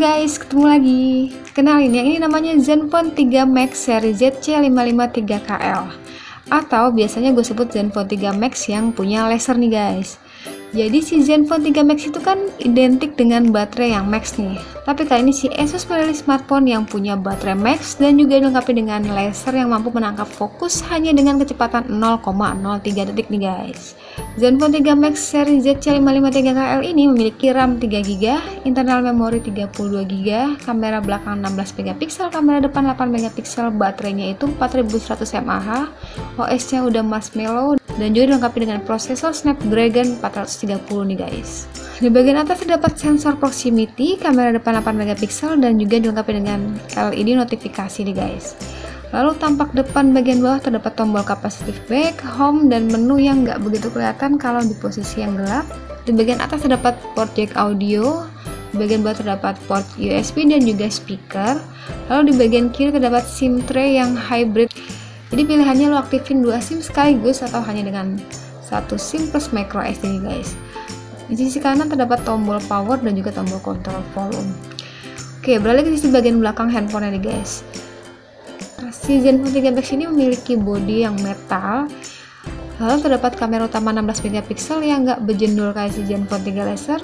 guys, ketemu lagi. Kenalin, yang ini namanya Zenfone 3 Max seri ZC553KL, atau biasanya gue sebut Zenfone 3 Max yang punya laser nih guys. Jadi si Zenfone 3 Max itu kan identik dengan baterai yang max nih. Tapi kali ini si Asus merilis smartphone yang punya baterai max dan juga dilengkapi dengan laser yang mampu menangkap fokus hanya dengan kecepatan 0,03 detik nih guys. Zenfone 3 Max seri ZC553KL ini memiliki RAM 3GB, internal memori 32GB, kamera belakang 16MP, kamera depan 8MP, baterainya itu 4100 mAh, OS-nya udah marshmallow dan juga dilengkapi dengan prosesor Snapdragon 430 nih guys. Di bagian atas terdapat sensor proximity, kamera depan 8MP dan juga dilengkapi dengan LED notifikasi nih guys. Lalu tampak depan bagian bawah terdapat tombol capacitive back, home, dan menu yang nggak begitu kelihatan kalau di posisi yang gelap. Di bagian atas terdapat port jack audio, di bagian bawah terdapat port USB dan juga speaker. Lalu di bagian kiri terdapat SIM tray yang hybrid. Jadi pilihannya lo aktifin 2 SIM sekaligus atau hanya dengan 1 SIM plus micro SD nih guys. Di sisi kanan terdapat tombol power dan juga tombol kontrol volume. Oke, beralih ke sisi bagian belakang handphonenya nih guys. Si Zenfone 3 Max ini memiliki bodi yang metal. Lalu terdapat kamera utama 16MP yang nggak bejendul kayak si Zenfone 3 laser.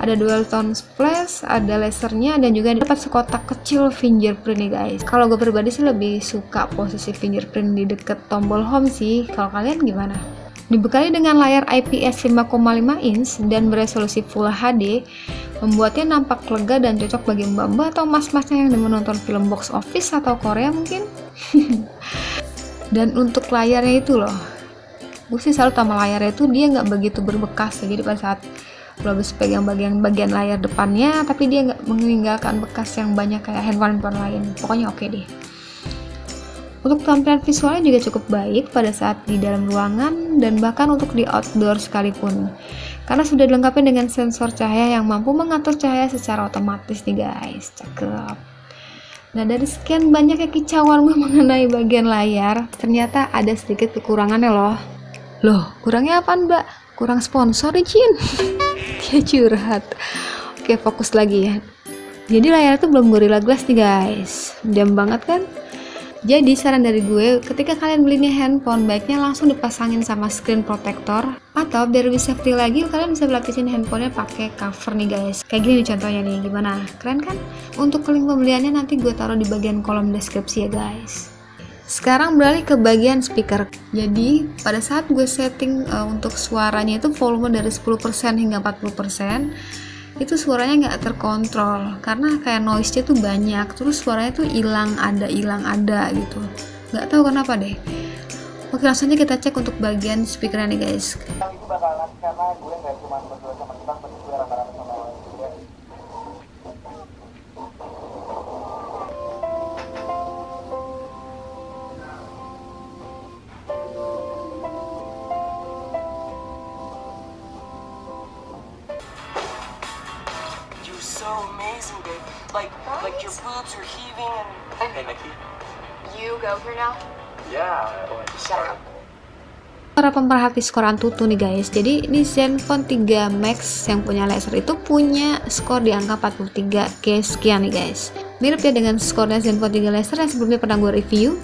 Ada dual tone splash, ada lasernya, dan juga dapat sekotak kecil fingerprint nih guys. Kalau gue pribadi sih lebih suka posisi fingerprint di deket tombol home sih. Kalau kalian gimana? Dibekali dengan layar IPS 5,5 inch dan beresolusi Full HD, membuatnya nampak lega dan cocok bagi mbak-mbak atau mas-masnya yang menonton film box office atau Korea mungkin. Dan untuk layarnya itu loh, gue sih salut sama layarnya itu, dia nggak begitu berbekas. Jadi pada saat lo habis pegang bagian layar depannya, tapi dia nggak meninggalkan bekas yang banyak kayak handphone lain. Pokoknya oke deh. Untuk tampilan visualnya juga cukup baik pada saat di dalam ruangan dan bahkan untuk di outdoor sekalipun, karena sudah dilengkapi dengan sensor cahaya yang mampu mengatur cahaya secara otomatis nih guys. Cakep. Nah, dari sekian banyaknya kicauan gue mengenai bagian layar, ternyata ada sedikit kekurangannya loh. Loh, kurangnya apaan mbak? Kurang sponsor nih Cin. Dia curhat. Oke, fokus lagi ya. Jadi layar itu belum Gorilla Glass nih guys. Diam banget kan? Jadi saran dari gue, ketika kalian beli nih handphone, baiknya langsung dipasangin sama screen protector, atau biar lebih safety lagi, kalian bisa lapisin handphonenya pakai cover nih guys. Kayak gini nih contohnya nih, gimana? Keren kan? Untuk link pembeliannya nanti gue taruh di bagian kolom deskripsi ya guys. Sekarang beralih ke bagian speaker. Jadi pada saat gue setting untuk suaranya itu volume dari 10% hingga 40%, itu suaranya nggak terkontrol karena kayak noise-nya tuh banyak, terus suaranya tuh hilang ada gitu, nggak tahu kenapa deh. Oke, langsung aja kita cek untuk bagian speakernya nih guys. Itu bakalan karena gue nggak cuma berdua sama kita, tapi gue rame-rame sama orang juga. So amazing, babe. Like your boobs are heaving and... Hey, Nikki. You go here now? Yeah, Shut up. Para pemerhati skor Antutu nih guys. Jadi ini Zenfone 3 Max yang punya laser itu punya skor di angka 43 sekian nih guys. Mirip ya dengan skornya Zenfone 3 laser yang sebelumnya pernah gue review.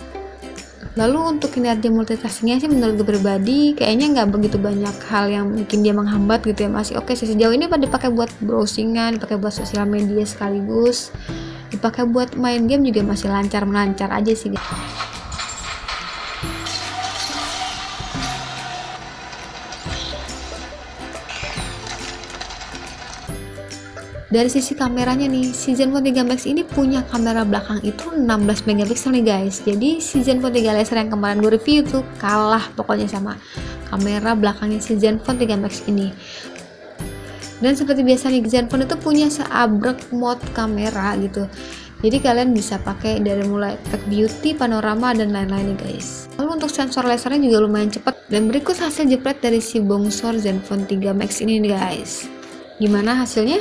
Lalu untuk kinerja multitaskingnya sih menurut gue pribadi kayaknya nggak begitu banyak hal yang bikin dia menghambat gitu ya, masih oke sih sejauh ini. Dipakai buat browsingan, dipakai buat sosial media sekaligus, dipakai buat main game juga masih lancar aja sih. Dari sisi kameranya nih, si Zenfone 3 Max ini punya kamera belakang itu 16MP nih guys. Jadi si Zenfone 3 laser yang kemarin gue review tuh kalah pokoknya sama kamera belakangnya si Zenfone 3 Max ini. Dan seperti biasa nih, Zenfone itu punya seabrek mode kamera gitu. Jadi kalian bisa pakai dari mulai efek beauty, panorama, dan lain-lain nih guys. Lalu untuk sensor lasernya juga lumayan cepat. Dan berikut hasil jepret dari si bongsor Zenfone 3 Max ini nih guys. Gimana hasilnya?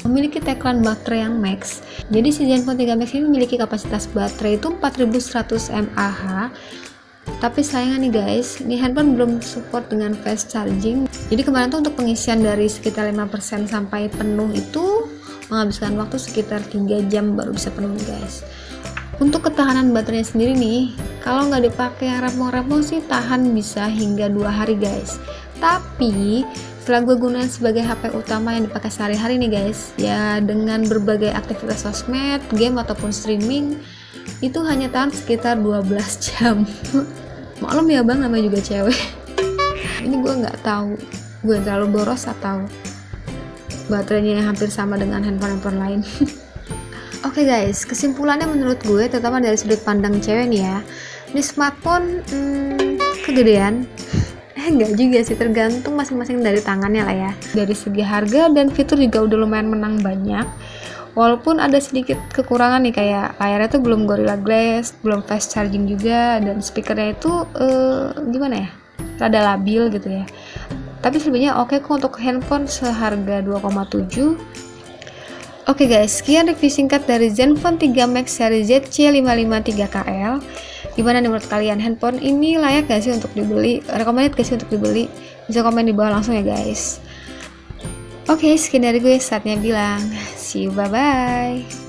memiliki tagline baterai yang max. Jadi si Zenfone 3 Max ini memiliki kapasitas baterai itu 4100 mAh. Tapi sayangnya nih guys, ini handphone belum support dengan fast charging. Jadi kemarin tuh untuk pengisian dari sekitar 5% sampai penuh itu menghabiskan waktu sekitar 3 jam baru bisa penuh guys. Untuk ketahanan baterainya sendiri nih, kalau nggak dipakai yang rempong-rempong sih tahan bisa hingga 2 hari guys. Tapi setelah gue gunain sebagai HP utama yang dipakai sehari-hari nih guys, ya dengan berbagai aktivitas sosmed, game ataupun streaming, itu hanya tahan sekitar 12 jam. Maklum ya bang, namanya juga cewek. Ini gue nggak tahu gue terlalu boros atau baterainya yang hampir sama dengan handphone lain. Oke guys, kesimpulannya menurut gue, terutama dari sudut pandang cewek nih ya, ini smartphone kegedean. Enggak juga sih, tergantung masing-masing dari tangannya lah ya. Dari segi harga dan fitur juga udah lumayan menang banyak. Walaupun ada sedikit kekurangan nih, kayak layarnya tuh belum Gorilla Glass, belum fast charging juga, dan speakernya itu gimana ya, rada labil gitu ya. Tapi selebihnya oke kok untuk handphone seharga 2,7. Oke guys, sekian review singkat dari Zenfone 3 Max seri ZC553KL. Gimana nih menurut kalian, handphone ini layak gak sih untuk dibeli? Recommended gak sih untuk dibeli? Bisa komen di bawah langsung ya guys. Oke, sekian dari gue, saatnya bilang see you, bye bye.